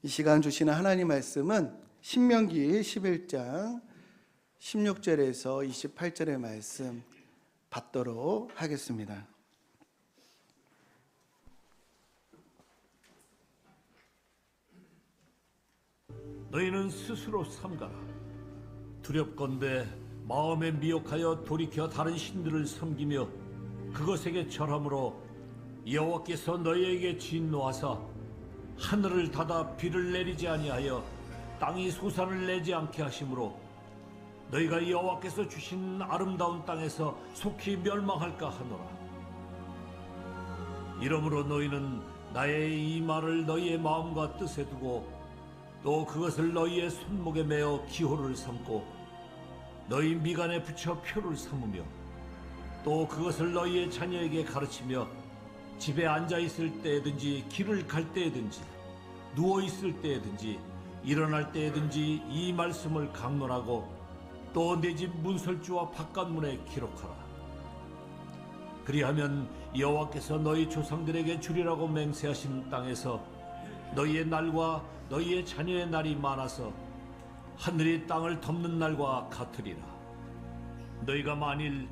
이 시간 주시는 하나님 말씀은 신명기 11장 16절에서 28절의 말씀 받도록 하겠습니다. 너희는 스스로 삼가라. 두렵건대 마음에 미혹하여 돌이켜 다른 신들을 섬기며 그것에게 절함으로 여호와께서 너희에게 진노하사 하늘을 닫아 비를 내리지 아니하여 땅이 소산을 내지 않게 하심으로 너희가 여호와께서 주신 아름다운 땅에서 속히 멸망할까 하노라. 이러므로 너희는 나의 이 말을 너희의 마음과 뜻에 두고 또 그것을 너희의 손목에 매어 기호를 삼고 너희 미간에 붙여 표를 삼으며 또 그것을 너희의 자녀에게 가르치며 집에 앉아있을 때든지 길을 갈 때든지 누워있을 때든지 일어날 때든지 이 말씀을 강론하고 또 내 집 문설주와 바깥문에 기록하라. 그리하면 여호와께서 너희 조상들에게 주리라고 맹세하신 땅에서 너희의 날과 너희의 자녀의 날이 많아서 하늘이 땅을 덮는 날과 같으리라. 너희가 만일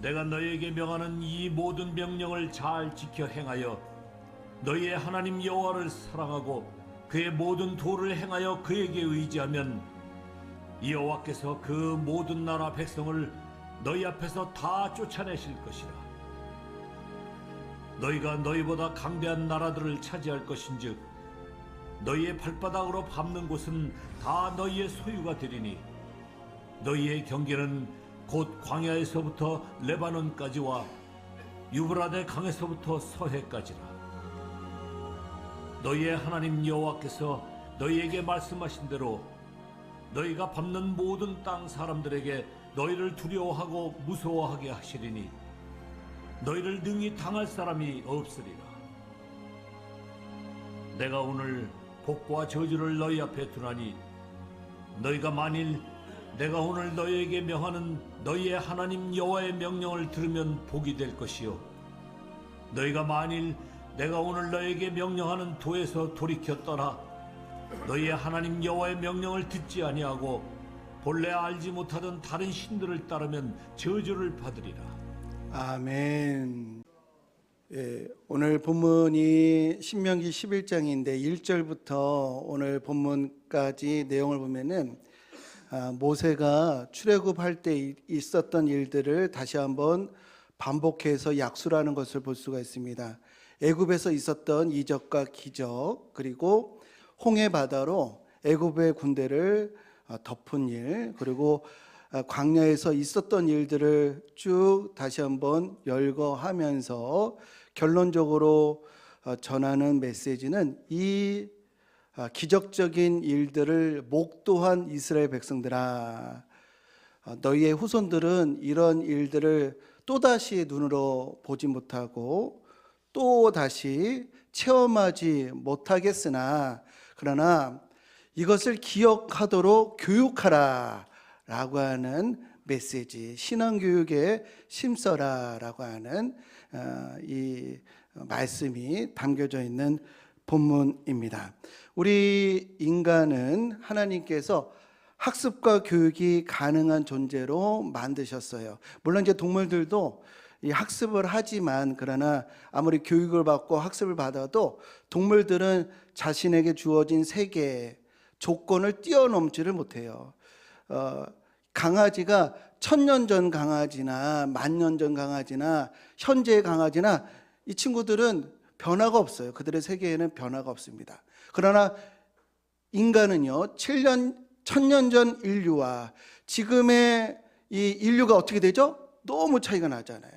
내가 너희에게 명하는 이 모든 명령을 잘 지켜 행하여 너희의 하나님 여호와를 사랑하고 그의 모든 도를 행하여 그에게 의지하면 여호와께서 그 모든 나라 백성을 너희 앞에서 다 쫓아내실 것이라. 너희가 너희보다 강대한 나라들을 차지할 것인즉 너희의 발바닥으로 밟는 곳은 다 너희의 소유가 되리니 너희의 경계는 곧 광야에서부터 레바논까지와 유브라데 강에서부터 서해까지라. 너희의 하나님 여호와께서 너희에게 말씀하신 대로 너희가 밟는 모든 땅 사람들에게 너희를 두려워하고 무서워하게 하시리니 너희를 능히 당할 사람이 없으리라. 내가 오늘 복과 저주를 너희 앞에 두나니 너희가 만일 내가 오늘 너희에게 명하는 너희의 하나님 여호와의 명령을 들으면 복이 될 것이요 너희가 만일 내가 오늘 너희에게 명령하는 도에서 돌이켜 떠나 너희의 하나님 여호와의 명령을 듣지 아니하고 본래 알지 못하던 다른 신들을 따르면 저주를 받으리라. 아멘. 오늘 본문이 신명기 11장인데 1절부터 오늘 본문까지 내용을 보면은 모세가 출애굽할 때 있었던 일들을 다시 한번 반복해서 약수라는 것을 볼 수가 있습니다. 애굽에서 있었던 이적과 기적, 그리고 홍해 바다로 애굽의 군대를 덮은 일, 그리고 광야에서 있었던 일들을 쭉 다시 한번 열거하면서 결론적으로 전하는 메시지는 이 기적적인 일들을 목도한 이스라엘 백성들아, 너희의 후손들은 이런 일들을 또다시 눈으로 보지 못하고 또다시 체험하지 못하겠으나 그러나 이것을 기억하도록 교육하라 라고 하는 메시지, 신앙교육에 힘써라 라고 하는 이 말씀이 담겨져 있는 본문입니다. 우리 인간은 하나님께서 학습과 교육이 가능한 존재로 만드셨어요. 물론 이제 동물들도 이 학습을 하지만 그러나 아무리 교육을 받고 학습을 받아도 동물들은 자신에게 주어진 세계 조건을 뛰어넘지를 못해요. 강아지가 1000년 전 강아지나 10,000년 전 강아지나 현재의 강아지나 이 친구들은 변화가 없어요. 그들의 세계에는 변화가 없습니다. 그러나 인간은요, 1000년 전 인류와 지금의 이 인류가 어떻게 되죠? 너무 차이가 나잖아요.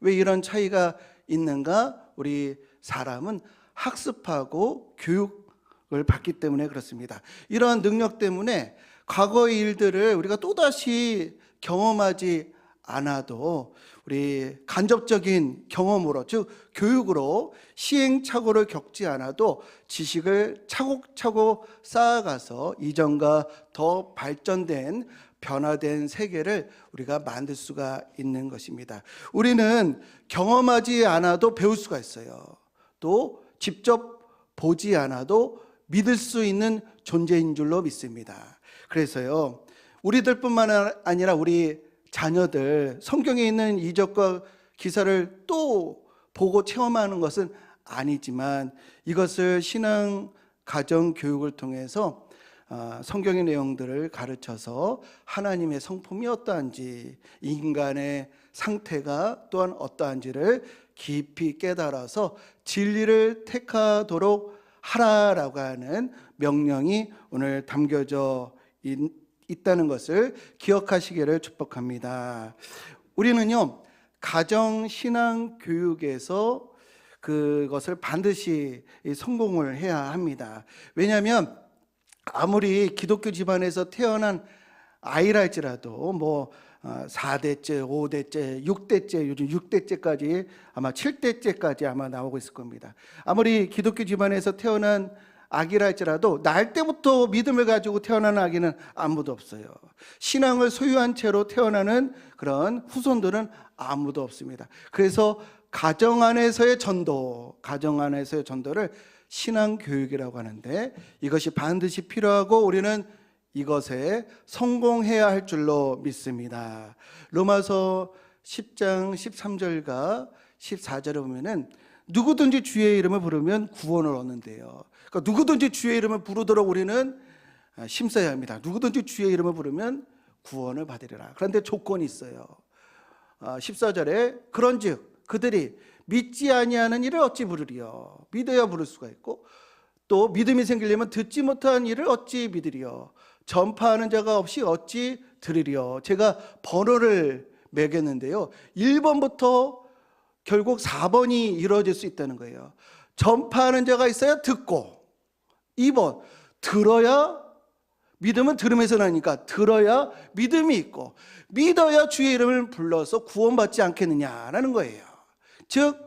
왜 이런 차이가 있는가? 우리 사람은 학습하고 교육을 받기 때문에 그렇습니다. 이러한 능력 때문에 과거의 일들을 우리가 또다시 경험하지 않아도 우리 간접적인 경험으로, 즉 교육으로 시행착오를 겪지 않아도 지식을 차곡차곡 쌓아가서 이전과 더 발전된 변화된 세계를 우리가 만들 수가 있는 것입니다. 우리는 경험하지 않아도 배울 수가 있어요. 또 직접 보지 않아도 믿을 수 있는 존재인 줄로 믿습니다. 그래서요, 우리들뿐만 아니라 우리 자녀들 성경에 있는 이적과 기사를 또 보고 체험하는 것은 아니지만 이것을 신앙 가정 교육을 통해서 성경의 내용들을 가르쳐서 하나님의 성품이 어떠한지, 인간의 상태가 또한 어떠한지를 깊이 깨달아서 진리를 택하도록 하라라고 하는 명령이 오늘 담겨져 있다는 것을 기억하시기를 축복합니다. 우리는요, 가정 신앙 교육에서 그것을 반드시 성공을 해야 합니다. 왜냐하면 아무리 기독교 집안에서 태어난 아이라 할지라도 4대째, 5대째, 6대째, 요즘 6대째까지 아마 7대째까지 아마 나오고 있을 겁니다. 아무리 기독교 집안에서 태어난 아기라 할지라도 날 때부터 믿음을 가지고 태어나는 아기는 아무도 없어요. 신앙을 소유한 채로 태어나는 그런 후손들은 아무도 없습니다. 그래서 가정 안에서의 전도를 신앙교육이라고 하는데 이것이 반드시 필요하고 우리는 이것에 성공해야 할 줄로 믿습니다. 로마서 10장 13절과 14절에 보면은 누구든지 주의 이름을 부르면 구원을 얻는데요. 그러니까 누구든지 주의 이름을 부르도록 우리는 심써야 합니다. 누구든지 주의 이름을 부르면 구원을 받으리라. 그런데 조건이 있어요. 14절에 그런즉 그들이 믿지 아니하는 일을 어찌 부르리요. 믿어야 부를 수가 있고 또 믿음이 생기려면 듣지 못한 일을 어찌 믿으리요. 전파하는 자가 없이 어찌 들으리요. 제가 번호를 매겼는데요, 1번부터 결국 4번이 이루어질 수 있다는 거예요. 전파하는 자가 있어야 듣고, 2번 들어야, 믿음은 들음에서 나니까 들어야 믿음이 있고, 믿어야 주의 이름을 불러서 구원받지 않겠느냐라는 거예요. 즉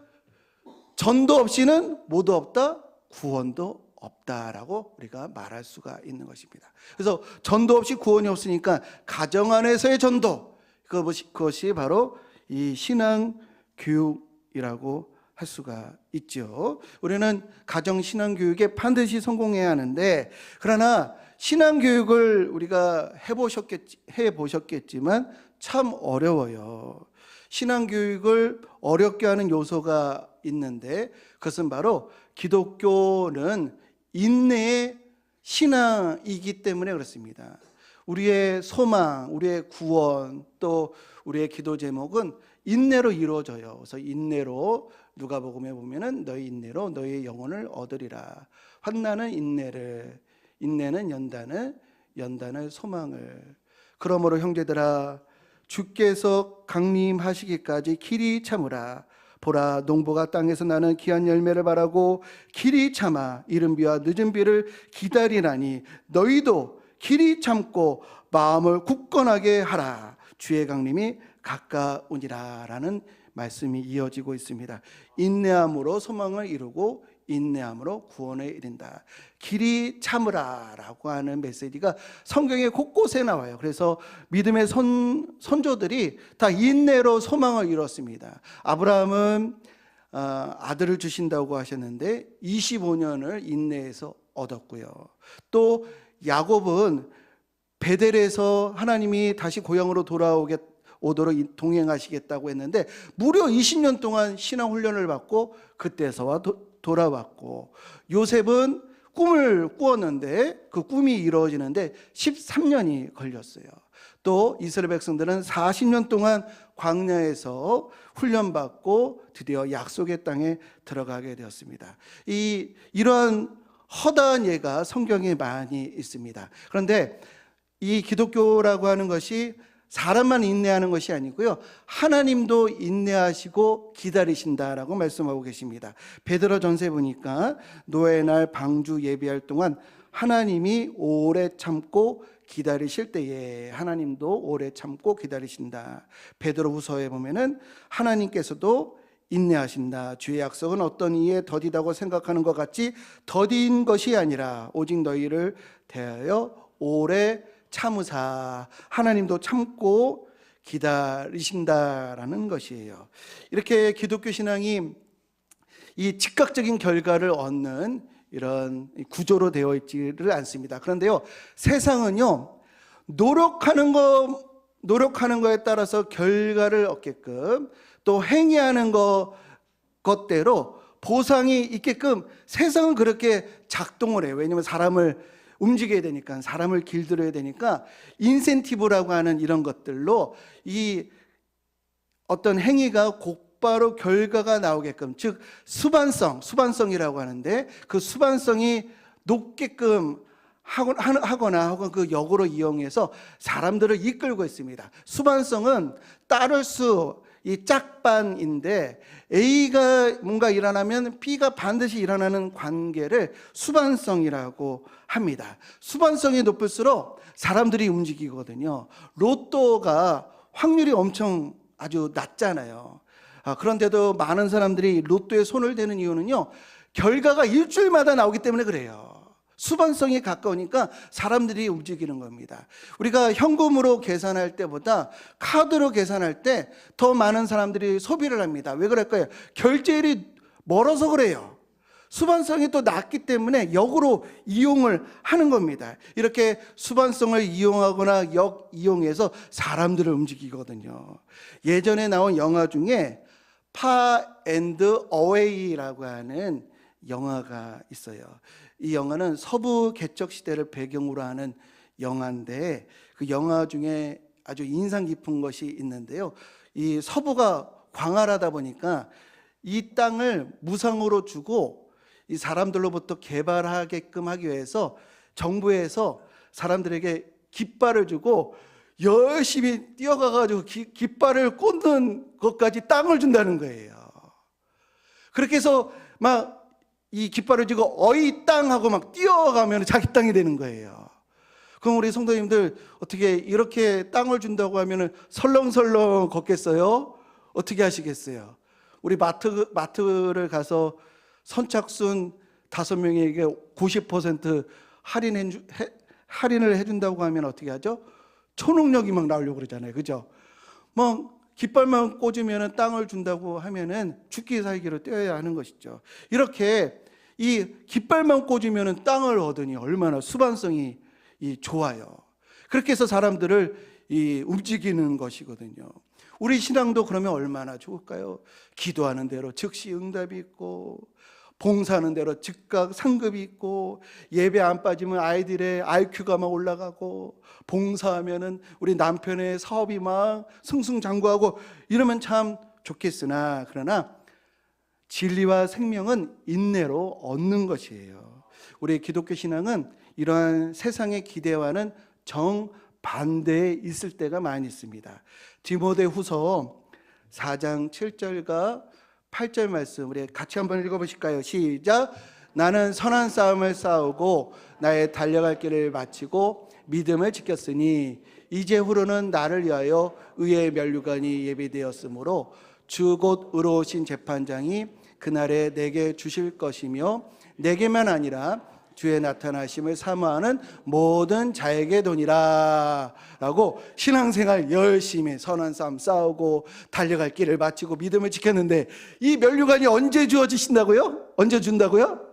전도 없이는 뭐도 없다, 구원도 없다라고 우리가 말할 수가 있는 것입니다. 그래서 전도 없이 구원이 없으니까 가정 안에서의 전도, 그것이 바로 이 신앙 교육이라고 할 수가 있죠. 우리는 가정 신앙 교육에 반드시 성공해야 하는데, 그러나 신앙 교육을 우리가 해보셨겠지만 참 어려워요. 신앙 교육을 어렵게 하는 요소가 있는데 그것은 바로 기독교는 인내의 신앙이기 때문에 그렇습니다. 우리의 소망, 우리의 구원, 또 우리의 기도 제목은 인내로 이루어져요. 그래서 인내로, 누가복음에 보면은 너희 인내로 너희의 영혼을 얻으리라. 환난은 인내를, 인내는 연단을, 연단을 소망을. 그러므로 형제들아, 주께서 강림하시기까지 길이 참으라. 보라, 농부가 땅에서 나는 귀한 열매를 바라고 길이 참아 이른 비와 늦은 비를 기다리나니 너희도 길이 참고 마음을 굳건하게 하라. 주의 강림이 가까우니라 라는 말씀이 이어지고 있습니다. 인내함으로 소망을 이루고 인내함으로 구원에 이른다. 길이 참으라 라고 하는 메시지가 성경에 곳곳에 나와요. 그래서 믿음의 선조들이 다 인내로 소망을 이뤘습니다. 아브라함은 아들을 주신다고 하셨는데 25년을 인내해서 얻었고요. 또 야곱은 베델에서 하나님이 다시 고향으로 오도록 동행하시겠다고 했는데 무려 20년 동안 신앙 훈련을 받고 그때서와 돌아왔고, 요셉은 꿈을 꾸었는데 그 꿈이 이루어지는데 13년이 걸렸어요. 또 이스라엘 백성들은 40년 동안 광야에서 훈련받고 드디어 약속의 땅에 들어가게 되었습니다. 이러한 허다한 예가 성경에 많이 있습니다. 그런데 이 기독교라고 하는 것이 사람만 인내하는 것이 아니고요, 하나님도 인내하시고 기다리신다라고 말씀하고 계십니다. 베드로전서에 보니까 노아의 날 방주 예비할 동안 하나님이 오래 참고 기다리실 때에 하나님도 오래 참고 기다리신다. 베드로후서에 보면은 하나님께서도 인내하신다. 주의 약속은 어떤 이에 더디다고 생각하는 것 같이 더딘 것이 아니라 오직 너희를 대하여 오래 참으사, 하나님도 참고 기다리신다라는 것이에요. 이렇게 기독교 신앙이 이 즉각적인 결과를 얻는 이런 구조로 되어 있지를 않습니다. 그런데요, 세상은요, 노력하는 거에 따라서 결과를 얻게끔, 또 행위하는 것대로 보상이 있게끔 세상은 그렇게 작동을 해요. 왜냐하면 사람을 움직여야 되니까, 사람을 길들여야 되니까 인센티브라고 하는 이런 것들로 이 어떤 행위가 곧바로 결과가 나오게끔, 즉 수반성이라고 하는데, 그 수반성이 높게끔 하거나 혹은 그 역으로 이용해서 사람들을 이끌고 있습니다. 수반성은 따를 이 짝반인데, A가 뭔가 일어나면 B가 반드시 일어나는 관계를 수반성이라고 합니다. 수반성이 높을수록 사람들이 움직이거든요. 로또가 확률이 엄청 아주 낮잖아요. 그런데도 많은 사람들이 로또에 손을 대는 이유는요, 결과가 일주일마다 나오기 때문에 그래요. 수반성이 가까우니까 사람들이 움직이는 겁니다. 우리가 현금으로 계산할 때보다 카드로 계산할 때 더 많은 사람들이 소비를 합니다. 왜 그럴까요? 결제일이 멀어서 그래요. 수반성이 또 낮기 때문에 역으로 이용을 하는 겁니다. 이렇게 수반성을 이용하거나 역 이용해서 사람들을 움직이거든요. 예전에 나온 영화 중에 파 앤드 어웨이라고 하는 영화가 있어요. 이 영화는 서부 개척 시대를 배경으로 하는 영화인데, 그 영화 중에 아주 인상 깊은 것이 있는데요. 이 서부가 광활하다 보니까 이 땅을 무상으로 주고 이 사람들로부터 개발하게끔 하기 위해서 정부에서 사람들에게 깃발을 주고 열심히 뛰어가가지고 깃발을 꽂는 것까지 땅을 준다는 거예요. 그렇게 해서 막 이 깃발을 쥐고 어이 땅 하고 막 뛰어가면 자기 땅이 되는 거예요. 그럼 우리 성도님들 어떻게 이렇게 땅을 준다고 하면 설렁설렁 걷겠어요? 어떻게 하시겠어요? 우리 마트를 가서 선착순 5명에게 90% 할인을 해준다고 하면 어떻게 하죠? 초능력이 막 나오려고 그러잖아요. 그죠? 뭐 깃발만 꽂으면 땅을 준다고 하면은 죽기 살기로 뛰어야 하는 것이죠. 이렇게 이 깃발만 꽂으면 땅을 얻으니 얼마나 수반성이 좋아요. 그렇게 해서 사람들을 움직이는 것이거든요. 우리 신앙도 그러면 얼마나 좋을까요? 기도하는 대로 즉시 응답이 있고, 봉사하는 대로 즉각 상급이 있고, 예배 안 빠지면 아이들의 IQ가 막 올라가고, 봉사하면은 우리 남편의 사업이 막 승승장구하고 이러면 참 좋겠으나, 그러나 진리와 생명은 인내로 얻는 것이에요. 우리 기독교 신앙은 이러한 세상의 기대와는 정반대에 있을 때가 많이 있습니다. 디모데후서 4장 7절과 8절 말씀 우리 같이 한번 읽어보실까요? 시작. 나는 선한 싸움을 싸우고 나의 달려갈 길을 마치고 믿음을 지켰으니 이제후로는 나를 위하여 의의 면류관이 예비되었으므로 주 곧 의로우신 재판장이 그날에 내게 주실 것이며 내게만 아니라 주의 나타나심을 사모하는 모든 자에게 도니라 라고 신앙생활 열심히 선한 싸움 싸우고 달려갈 길을 마치고 믿음을 지켰는데, 이 면류관이 언제 주어지신다고요? 언제 준다고요?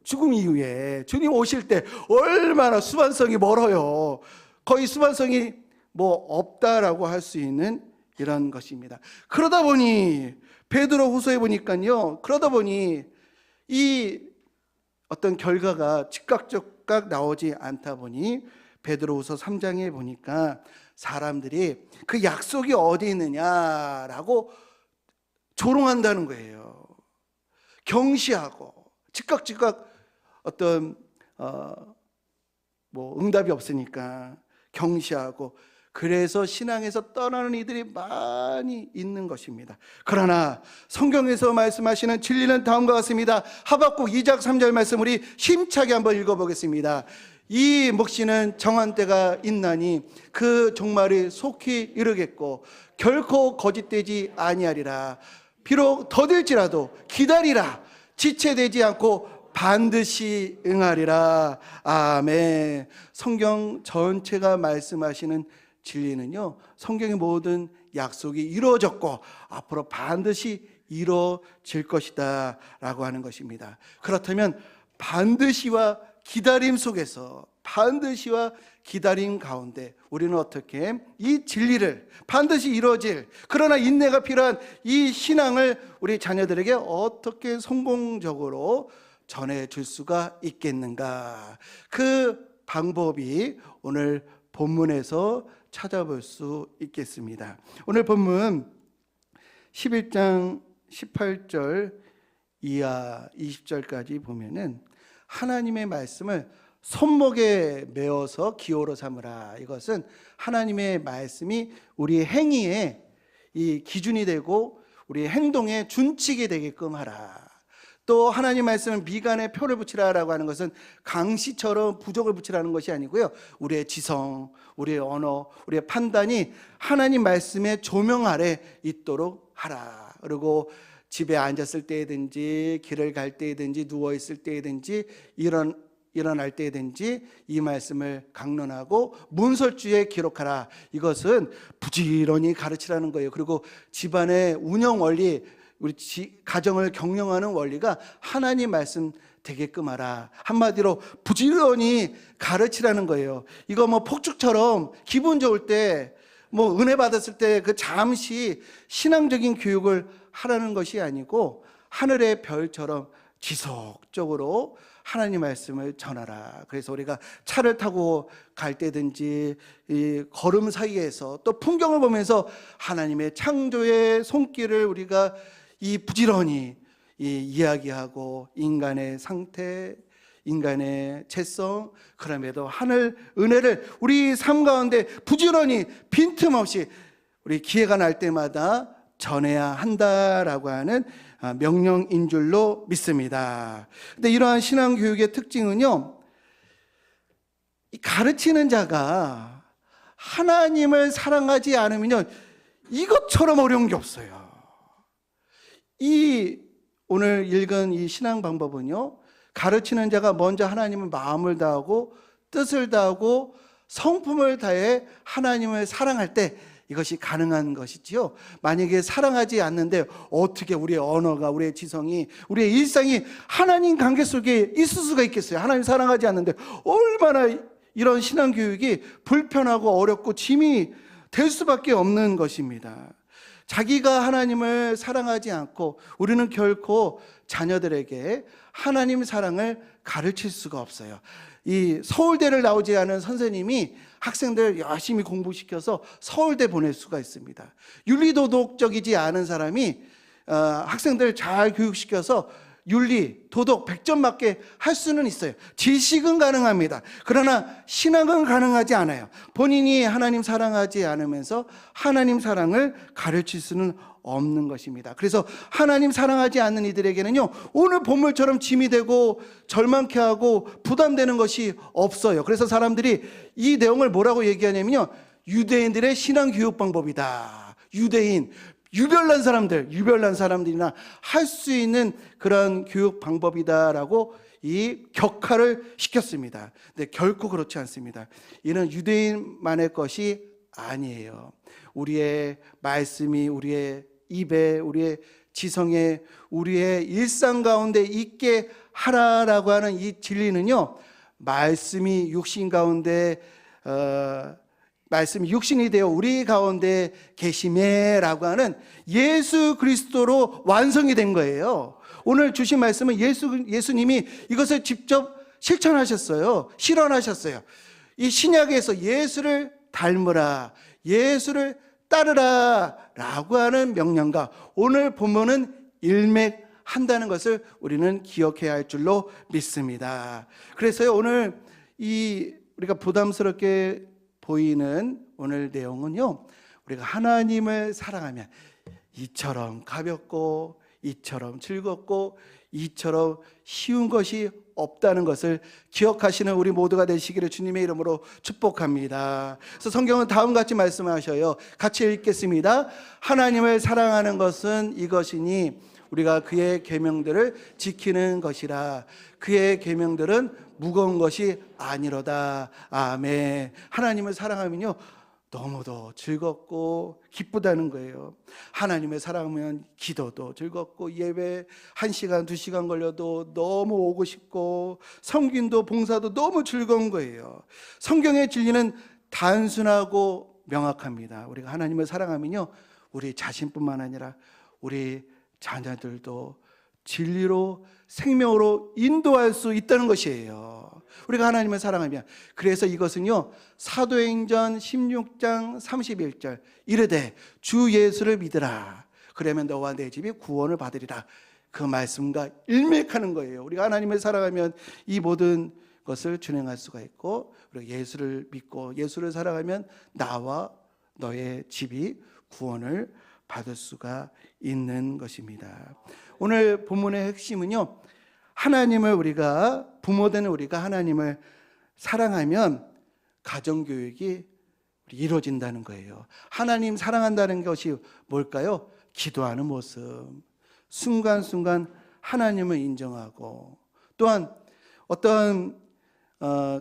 죽음 이후에 주님 오실 때 얼마나 수반성이 멀어요. 거의 수반성이 뭐 없다라고 할 수 있는 이런 것입니다. 그러다 보니 베드로 후서에 보니까요, 그러다 보니 이 어떤 결과가 즉각 나오지 않다 보니 베드로후서 3장에 보니까 사람들이 그 약속이 어디 있느냐라고 조롱한다는 거예요. 경시하고 즉각 어떤 응답이 없으니까 경시하고, 그래서 신앙에서 떠나는 이들이 많이 있는 것입니다. 그러나 성경에서 말씀하시는 진리는 다음과 같습니다. 하박국 2장 3절 말씀 우리 힘차게 한번 읽어보겠습니다. 이 묵시는 정한 때가 있나니 그 종말이 속히 이르겠고 결코 거짓되지 아니하리라. 비록 더딜지라도 기다리라. 지체되지 않고 반드시 응하리라. 아멘. 성경 전체가 말씀하시는 진리는요, 성경의 모든 약속이 이루어졌고 앞으로 반드시 이루어질 것이다 라고 하는 것입니다. 그렇다면 반드시와 기다림 속에서, 반드시와 기다림 가운데 우리는 어떻게 이 진리를, 반드시 이루어질, 그러나 인내가 필요한 이 신앙을 우리 자녀들에게 어떻게 성공적으로 전해줄 수가 있겠는가? 그 방법이 오늘 본문에서 찾아볼 수 있겠습니다. 오늘 본문 11장 18절 이하 20절까지 보면은 하나님의 말씀을 손목에 메어서 기호로 삼으라. 이것은 하나님의 말씀이 우리 행위의 이 기준이 되고 우리 행동의 준칙이 되게끔 하라. 또 하나님 말씀은 미간에 표를 붙이라라고 하는 것은 강시처럼 부족을 붙이라는 것이 아니고요, 우리의 지성, 우리의 언어, 우리의 판단이 하나님 말씀의 조명 아래 있도록 하라. 그리고 집에 앉았을 때든지 길을 갈 때든지 누워 있을 때든지 일어날 때든지 이 말씀을 강론하고 문설주에 기록하라. 이것은 부지런히 가르치라는 거예요. 그리고 집안의 운영 원리, 우리 가정을 경영하는 원리가 하나님 말씀 되게끔 하라. 한마디로 부지런히 가르치라는 거예요. 이거 뭐 폭죽처럼 기분 좋을 때, 뭐 은혜 받았을 때 그 잠시 신앙적인 교육을 하라는 것이 아니고 하늘의 별처럼 지속적으로 하나님 말씀을 전하라. 그래서 우리가 차를 타고 갈 때든지 이 걸음 사이에서 또 풍경을 보면서 하나님의 창조의 손길을 우리가 이 부지런히 이야기하고 인간의 상태, 인간의 채성, 그럼에도 하늘 은혜를 우리 삶 가운데 부지런히 빈틈없이 우리 기회가 날 때마다 전해야 한다라고 하는 명령인 줄로 믿습니다. 근데 이러한 신앙교육의 특징은요, 이 가르치는 자가 하나님을 사랑하지 않으면요, 이것처럼 어려운 게 없어요. 이 오늘 읽은 이 신앙 방법은요, 가르치는 자가 먼저 하나님을 마음을 다하고 뜻을 다하고 성품을 다해 하나님을 사랑할 때 이것이 가능한 것이지요. 만약에 사랑하지 않는데 어떻게 우리의 언어가, 우리의 지성이, 우리의 일상이 하나님 관계 속에 있을 수가 있겠어요? 하나님 사랑하지 않는데 얼마나 이런 신앙교육이 불편하고 어렵고 짐이 될 수밖에 없는 것입니다. 자기가 하나님을 사랑하지 않고 우리는 결코 자녀들에게 하나님 사랑을 가르칠 수가 없어요. 이 서울대를 나오지 않은 선생님이 학생들 열심히 공부시켜서 서울대 보낼 수가 있습니다. 윤리도덕적이지 않은 사람이 학생들 잘 교육시켜서 윤리, 도덕 100점 맞게 할 수는 있어요. 지식은 가능합니다. 그러나 신앙은 가능하지 않아요. 본인이 하나님 사랑하지 않으면서 하나님 사랑을 가르칠 수는 없는 것입니다. 그래서 하나님 사랑하지 않는 이들에게는요, 오늘 본물처럼 짐이 되고 절망케 하고 부담되는 것이 없어요. 그래서 사람들이 이 내용을 뭐라고 얘기하냐면요, 유대인들의 신앙 교육 방법이다. 유별난 사람들이나 할 수 있는 그런 교육 방법이다라고 이 격하를 시켰습니다. 근데 결코 그렇지 않습니다. 이는 유대인만의 것이 아니에요. 우리의 말씀이 우리의 입에, 우리의 지성에, 우리의 일상 가운데 있게 하라라고 하는 이 진리는요, 말씀이 육신 가운데 말씀이 육신이 되어 우리 가운데 계심에라고 하는 예수 그리스도로 완성이 된 거예요. 오늘 주신 말씀은 예수님이 이것을 직접 실천하셨어요. 실현하셨어요. 이 신약에서 예수를 닮으라, 예수를 따르라 라고 하는 명령과 오늘 본문은 일맥한다는 것을 우리는 기억해야 할 줄로 믿습니다. 그래서 오늘 우리가 부담스럽게 보이는 오늘 내용은요, 우리가 하나님을 사랑하면 이처럼 가볍고 이처럼 즐겁고 이처럼 쉬운 것이 없다는 것을 기억하시는 우리 모두가 되시기를 주님의 이름으로 축복합니다. 그래서 성경은 다음같이 말씀하셔요. 같이 읽겠습니다. 하나님을 사랑하는 것은 이것이니 우리가 그의 계명들을 지키는 것이라. 그의 계명들은 무거운 것이 아니로다. 아멘. 하나님을 사랑하면요, 너무도 즐겁고 기쁘다는 거예요. 하나님을 사랑하면 기도도 즐겁고 예배 1시간 2시간 걸려도 너무 오고 싶고 섬김도 봉사도 너무 즐거운 거예요. 성경의 진리는 단순하고 명확합니다. 우리가 하나님을 사랑하면요, 우리 자신뿐만 아니라 우리 자녀들도 진리로 생명으로 인도할 수 있다는 것이에요. 우리가 하나님을 사랑하면. 그래서 이것은요, 사도행전 16장 31절 이르되 주 예수를 믿으라 그러면 너와 내 집이 구원을 받으리라, 그 말씀과 일맥하는 거예요. 우리가 하나님을 사랑하면 이 모든 것을 준행할 수가 있고, 그리고 예수를 믿고 예수를 사랑하면 나와 너의 집이 구원을 받을 수가 있는 것입니다. 오늘 본문의 핵심은요, 하나님을 우리가, 부모된 우리가 하나님을 사랑하면 가정교육이 이루어진다는 거예요. 하나님 사랑한다는 것이 뭘까요? 기도하는 모습, 순간순간 하나님을 인정하고, 또한 어떤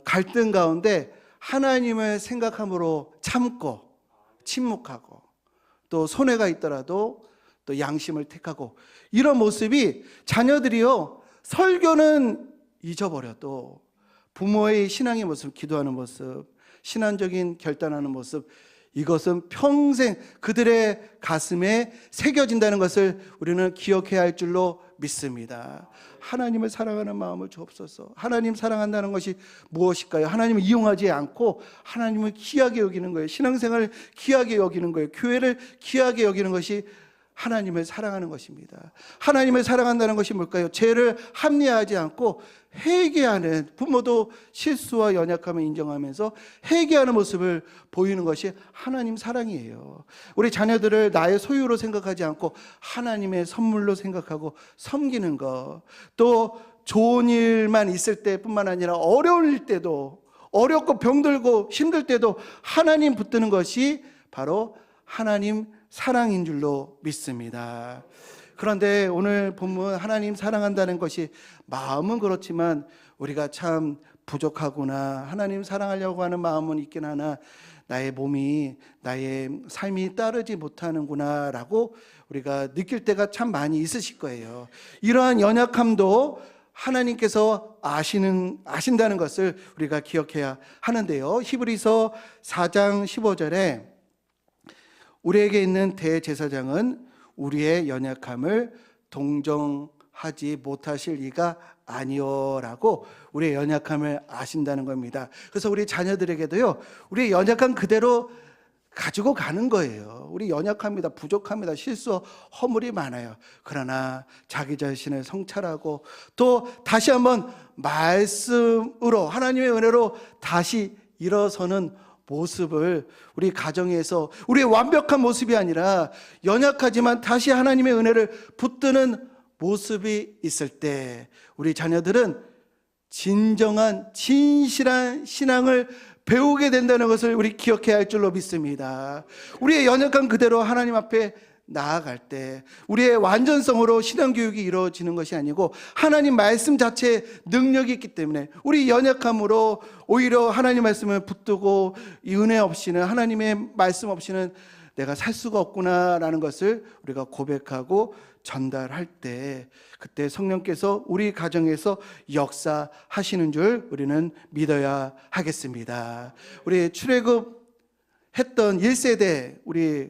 갈등 가운데 하나님을 생각함으로 참고 침묵하고, 또 손해가 있더라도 또 양심을 택하고, 이런 모습이 자녀들이요, 설교는 잊어버려도 부모의 신앙의 모습, 기도하는 모습, 신앙적인 결단하는 모습, 이것은 평생 그들의 가슴에 새겨진다는 것을 우리는 기억해야 할 줄로 믿습니다. 하나님을 사랑하는 마음을 주옵소서. 하나님 사랑한다는 것이 무엇일까요? 하나님을 이용하지 않고 하나님을 귀하게 여기는 거예요. 신앙생활을 귀하게 여기는 거예요. 교회를 귀하게 여기는 것이 하나님을 사랑하는 것입니다. 하나님을 사랑한다는 것이 뭘까요? 죄를 합리화하지 않고 회개하는, 부모도 실수와 연약함을 인정하면서 회개하는 모습을 보이는 것이 하나님 사랑이에요. 우리 자녀들을 나의 소유로 생각하지 않고 하나님의 선물로 생각하고 섬기는 것, 또 좋은 일만 있을 때뿐만 아니라 어려울 때도, 어렵고 병들고 힘들 때도 하나님 붙드는 것이 바로 하나님 사랑인 줄로 믿습니다. 그런데 오늘 본문 하나님 사랑한다는 것이 마음은 그렇지만 우리가 참 부족하구나, 하나님 사랑하려고 하는 마음은 있긴 하나 나의 몸이, 나의 삶이 따르지 못하는구나 라고 우리가 느낄 때가 참 많이 있으실 거예요. 이러한 연약함도 하나님께서 아신다는 것을 우리가 기억해야 하는데요, 히브리서 4장 15절에 우리에게 있는 대제사장은 우리의 연약함을 동정하지 못하실 리가 아니오라고 우리의 연약함을 아신다는 겁니다. 그래서 우리 자녀들에게도요, 우리의 연약함 그대로 가지고 가는 거예요. 우리 연약합니다, 부족합니다, 실수, 허물이 많아요. 그러나 자기 자신을 성찰하고 또 다시 한번 말씀으로, 하나님의 은혜로 다시 일어서는 모습을 우리 가정에서, 우리의 완벽한 모습이 아니라 연약하지만 다시 하나님의 은혜를 붙드는 모습이 있을 때 우리 자녀들은 진정한 진실한 신앙을 배우게 된다는 것을 우리 기억해야 할 줄로 믿습니다. 우리의 연약한 그대로 하나님 앞에 나아갈 때 우리의 완전성으로 신앙교육이 이루어지는 것이 아니고 하나님 말씀 자체에 능력이 있기 때문에 우리 연약함으로 오히려 하나님 말씀을 붙들고 이 은혜 없이는, 하나님의 말씀 없이는 내가 살 수가 없구나라는 것을 우리가 고백하고 전달할 때, 그때 성령께서 우리 가정에서 역사하시는 줄 우리는 믿어야 하겠습니다. 우리 출애굽했던 1세대 우리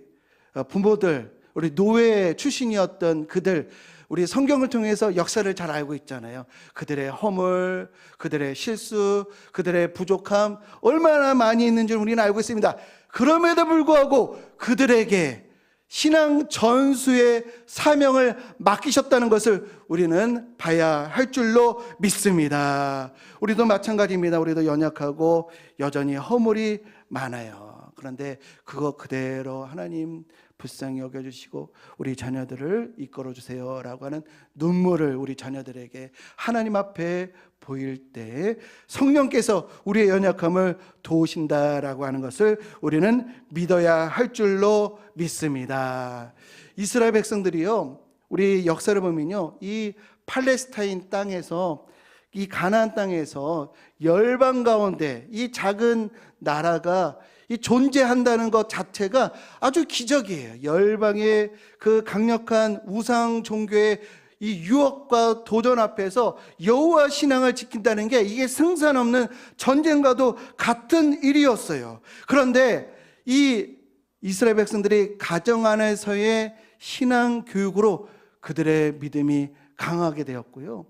부모들, 우리 노예 출신이었던 그들, 우리 성경을 통해서 역사를 잘 알고 있잖아요. 그들의 허물, 그들의 실수, 그들의 부족함 얼마나 많이 있는지 우리는 알고 있습니다. 그럼에도 불구하고 그들에게 신앙 전수의 사명을 맡기셨다는 것을 우리는 봐야 할 줄로 믿습니다. 우리도 마찬가지입니다. 우리도 연약하고 여전히 허물이 많아요. 그런데 그거 그대로 하나님 불쌍히 여겨주시고 우리 자녀들을 이끌어 주세요라고 하는 눈물을 우리 자녀들에게 하나님 앞에 보일 때 성령께서 우리의 연약함을 도우신다라고 하는 것을 우리는 믿어야 할 줄로 믿습니다. 이스라엘 백성들이요, 우리 역사를 보면요, 이 팔레스타인 땅에서, 이 가나안 땅에서 열방 가운데 이 작은 나라가 이 존재한다는 것 자체가 아주 기적이에요. 열방의 그 강력한 우상 종교의 이 유혹과 도전 앞에서 여호와 신앙을 지킨다는 게 이게 승산 없는 전쟁과도 같은 일이었어요. 그런데 이 이스라엘 백성들이 가정 안에서의 신앙 교육으로 그들의 믿음이 강하게 되었고요.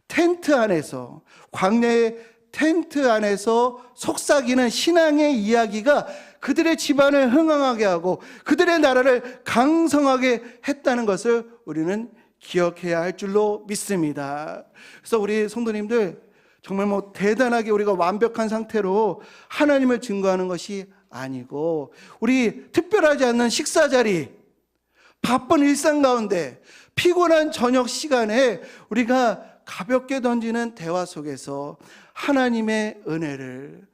텐트 안에서, 광야의 텐트 안에서 속삭이는 신앙의 이야기가 그들의 집안을 흥황하게 하고 그들의 나라를 강성하게 했다는 것을 우리는 기억해야 할 줄로 믿습니다. 그래서 우리 성도님들 정말 대단하게 우리가 완벽한 상태로 하나님을 증거하는 것이 아니고, 우리 특별하지 않는 식사 자리, 바쁜 일상 가운데 피곤한 저녁 시간에 우리가 가볍게 던지는 대화 속에서 하나님의 은혜를,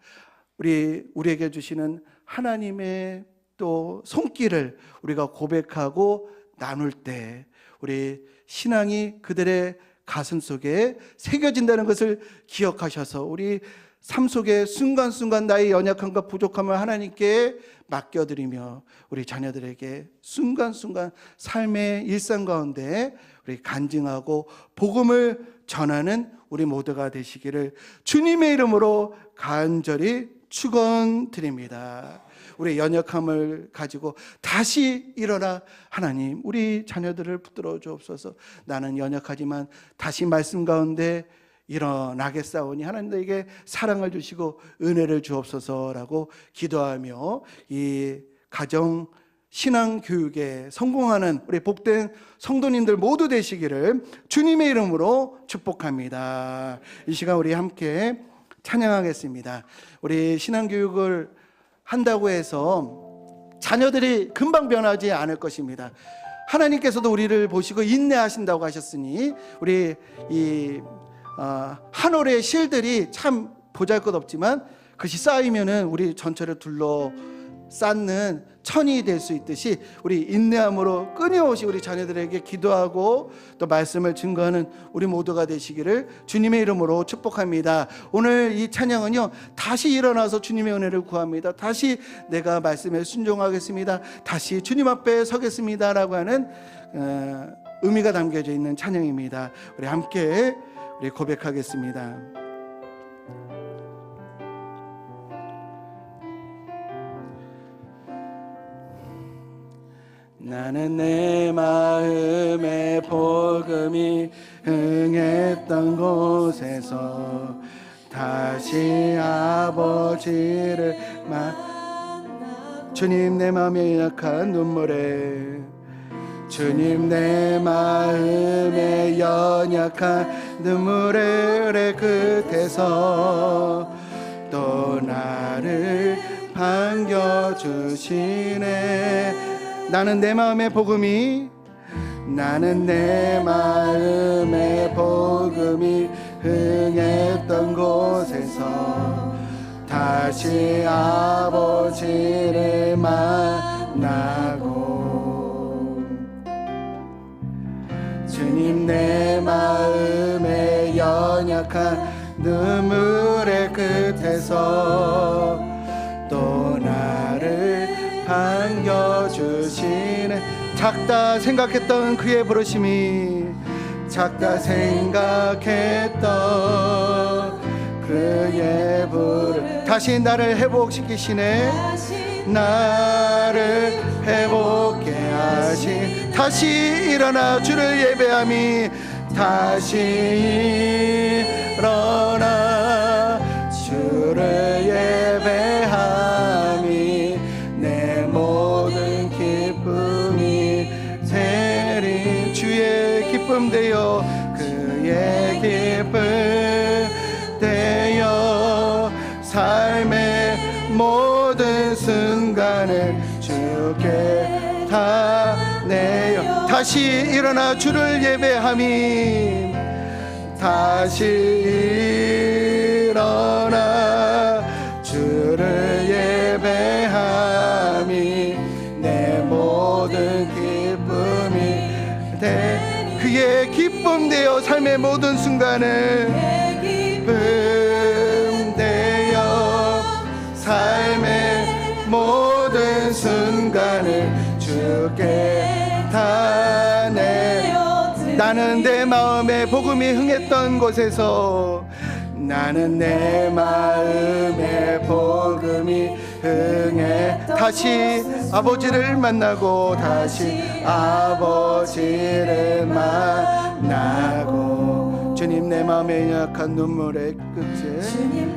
우리에게 주시는 하나님의 또 손길을 우리가 고백하고 나눌 때 우리 신앙이 그들의 가슴 속에 새겨진다는 것을 기억하셔서 우리 삶 속에 순간순간 나의 연약함과 부족함을 하나님께 맡겨드리며 우리 자녀들에게 순간순간 삶의 일상 가운데 우리 간증하고 복음을 전하는 우리 모두가 되시기를 주님의 이름으로 간절히 축원드립니다. 우리의 연약함을 가지고 다시 일어나 하나님 우리 자녀들을 붙들어 주옵소서. 나는 연약하지만 다시 말씀 가운데 일어나겠사오니 하나님 너에게 사랑을 주시고 은혜를 주옵소서라고 기도하며 이 가정 신앙 교육에 성공하는 우리 복된 성도님들 모두 되시기를 주님의 이름으로 축복합니다. 이 시간 우리 함께 찬양하겠습니다. 우리 신앙 교육을 한다고 해서 자녀들이 금방 변하지 않을 것입니다. 하나님께서도 우리를 보시고 인내하신다고 하셨으니 우리 이 한 올의 실들이 참 보잘것없지만 그것이 쌓이면은 우리 전체를 둘러 쌓는 천이 될 수 있듯이 우리 인내함으로 끊임없이 우리 자녀들에게 기도하고 또 말씀을 증거하는 우리 모두가 되시기를 주님의 이름으로 축복합니다. 오늘 이 찬양은요, 다시 일어나서 주님의 은혜를 구합니다. 다시 내가 말씀에 순종하겠습니다. 다시 주님 앞에 서겠습니다 라고 하는 의미가 담겨져 있는 찬양입니다. 우리 함께 우리 고백하겠습니다. 나는 내 마음의 복음이 흥했던 곳에서 다시 아버지를 주님 내 마음에 약한 눈물에 주님 내 마음에 연약한 눈물의 끝에서 또 나를 반겨주시네. 나는 내 마음의 복음이 흥했던 곳에서 다시 아버지를 만나고 주님 내 마음의 연약한 눈물의 끝에서 또 나를 반겨주시네. 작다 생각했던 그의 부르심이 작다 생각했던 그의 부르심 다시 나를 회복시키시네. 나를 회복케 하시 다시 일어나 주를 예배함이 다시 일어나 주를 예배함이 내 모든 기쁨이 되리. 주의 기쁨 되어 그의 기쁨 되어 삶의 모든 순간을 주께 다 내어 다시 일어나 주를 예배함이 다시 일어나 주를 예배함이 내 모든 기쁨이 돼. 그의 기쁨 되어 삶의 모든 순간을 기쁨 되어 삶의 모든 나는 내 마음에 복음이 흥했던 곳에서 나는 내 마음에 복음이 흥해 다시 아버지를 만나고 다시 아버지를 만나고 주님 내 마음에 연약한 눈물의 끝에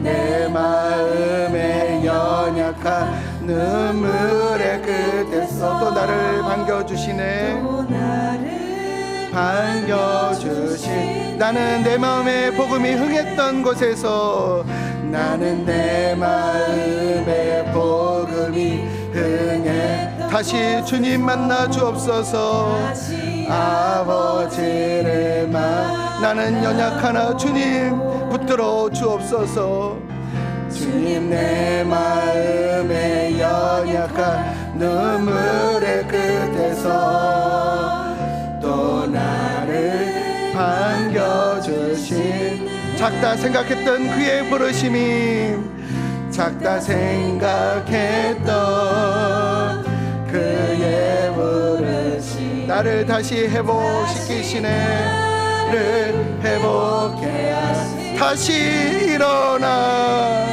내 마음에 연약한 눈물의 끝에서 또 나를 반겨주시네 반겨주신 나는 내 마음에 복음이 흥했던 곳에서 나는 내 마음에 복음이 흥해 다시 주님 만나 주옵소서 아버지를 나는 연약하나 주님 붙들어 주옵소서 주님 내 마음에 연약한 눈물의 끝에서 또 나를 반겨주신 작다 생각했던 그의 부르심이 작다 생각했던 그의 부르심 나를 다시 회복시키시네 를 회복해 다시 일어나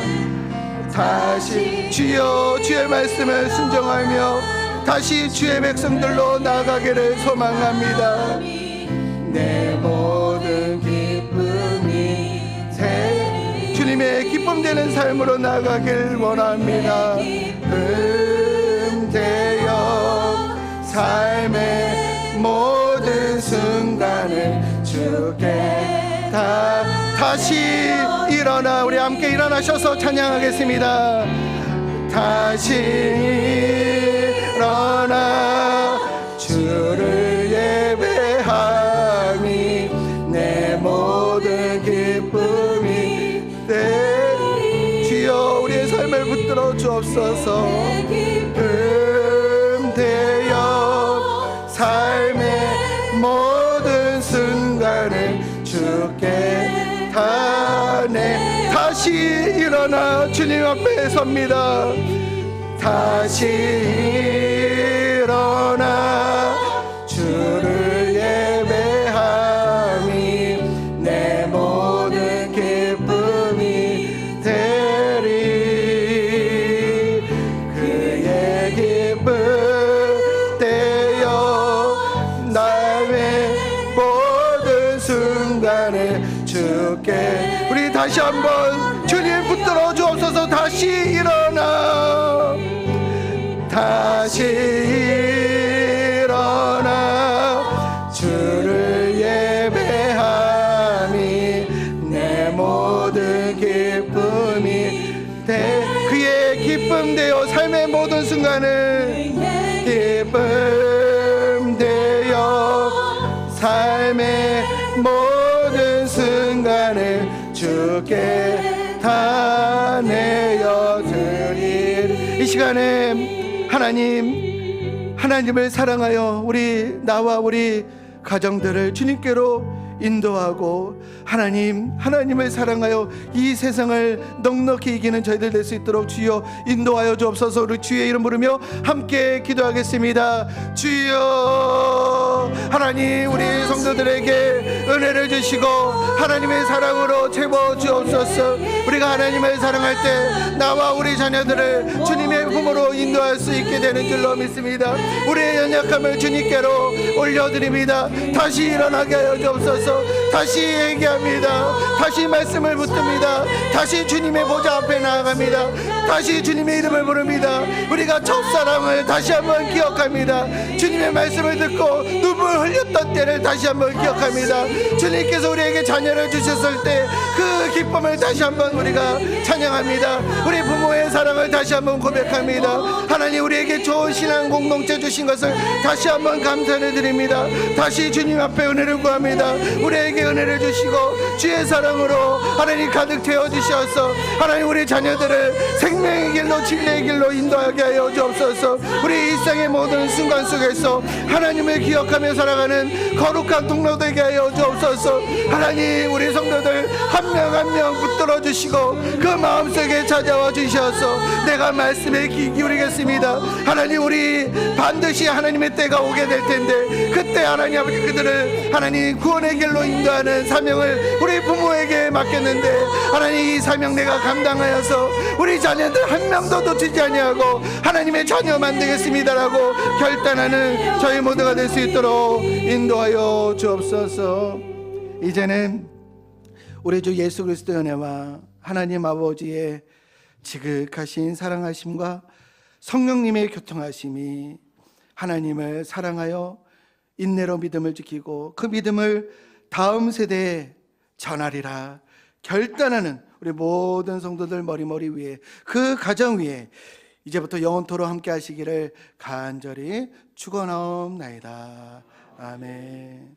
다시 주여 주의 말씀을 순종하며 다시 주의 백성들로 나아가기를 소망합니다 내 모든 기쁨이 주님의 기쁨 되는 삶으로 나아가길 원합니다 되어 삶의 모든 순간을 주께 다시 일어나 우리 함께 일어나셔서 찬양하겠습니다 다시 일어나 주를 예배하니 내 모든 기쁨이 주여 우리의 삶을 붙들어 주옵소서 되어 삶의 모든 순간을 주께 다내 다시 일어나 주님 앞에 섭니다 다시 일어나 주를 예배하니 내 모든 기쁨이 되리 그의 기쁨 되어 나의 모든 순간에 주께 우리 다시 한번 주님 붙들어 주옵소서 다시 일어나 다시 일어나 주를 예배하니 내 모든 기쁨이 그의 기쁨 되어 삶의 모든 순간을 기쁨 되어 삶의 모든 순간을 주께 다 내어 드릴 이 시간에 하나님을 사랑하여 우리 나와 우리 가정들을 주님께로 인도하고 하나님을 사랑하여 이 세상을 넉넉히 이기는 저희들 될 수 있도록 주여 인도하여 주옵소서. 우리 주의 이름 부르며 함께 기도하겠습니다. 주여 하나님 우리 성도들에게 은혜를 주시고 하나님의 사랑으로 채워 주옵소서. 우리가 하나님을 사랑할 때 나와 우리 자녀들을 주님의 품으로 인도할 수 있게 되는 줄로 믿습니다. 우리의 연약함을 주님께로 올려드립니다. 다시 일어나게 하여 주옵소서. 다시 얘기합니다. 다시 말씀을 붙듭니다. 다시 주님의 보좌 앞에 나아갑니다. 다시 주님의 이름을 부릅니다. 우리가 첫사랑을 다시 한번 기억합니다. 주님의 말씀을 듣고 눈물 흘렸던 때를 다시 한번 기억합니다. 주님께서 우리에게 자녀를 주셨을 때 그 기쁨을 다시 한번 우리가 찬양합니다. 우리 부모의 사랑을 다시 한번 고백합니다. 하나님 우리에게 좋은 신앙 공동체 주신 것을 다시 한번 감사를 드립니다. 다시 주님 앞에 은혜를 구합니다. 우리에게 은혜를 주시고 주의 사랑으로 하나님 가득 채워주셔서 하나님 우리 자녀들을 생명의 길로 진리의 길로 인도하게 하여 주옵소서. 우리 일상의 모든 순간 속에서 하나님을 기억하며 살아가는 거룩한 통로 되게 하여 주옵소서. 하나님, 우리 성도들 한 명 한 명 붙들어 주시고 그 마음속에 찾아와 주셔서 내가 말씀에 귀 기울이겠습니다. 하나님, 우리 반드시 하나님의 때가 오게 될 텐데 그때 하나님 아버지 그들을 하나님 구원의 길로 인도하는 사명을 우리 부모에게 맡겼는데 하나님, 이 사명 내가 감당하여서 우리 자녀들 한 명도 놓치지 아니하고 하나님의 자녀 만들겠습니다라고 결단하는 저희 모두가 될 수 있도록 인도하여 주옵소서. 이제는 우리 주 예수 그리스도의 은혜와 하나님 아버지의 지극하신 사랑하심과 성령님의 교통하심이 하나님을 사랑하여 인내로 믿음을 지키고 그 믿음을 다음 세대에 전하리라 결단하는 우리 모든 성도들 머리 위에, 그 가정 위에 이제부터 영원토록 함께 하시기를 간절히 축원하옵나이다. 아멘.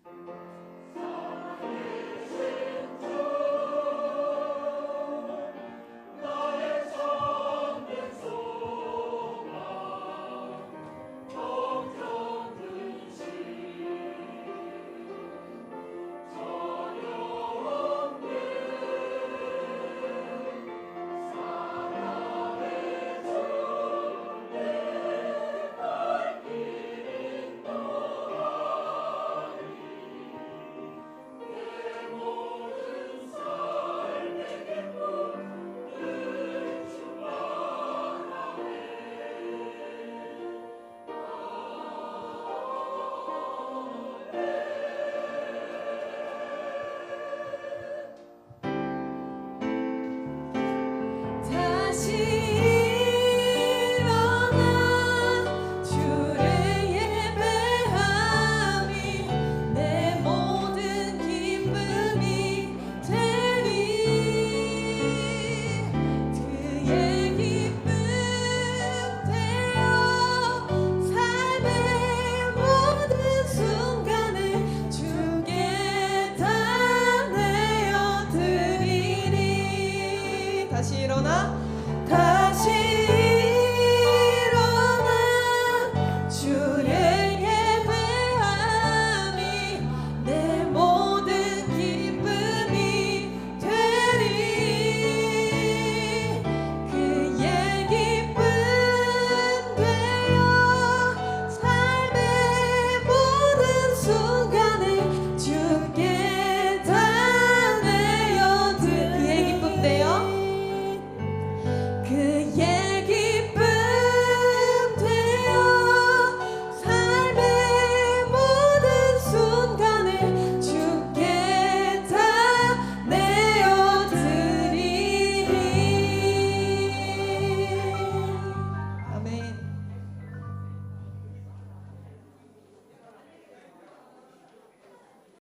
다시 일어나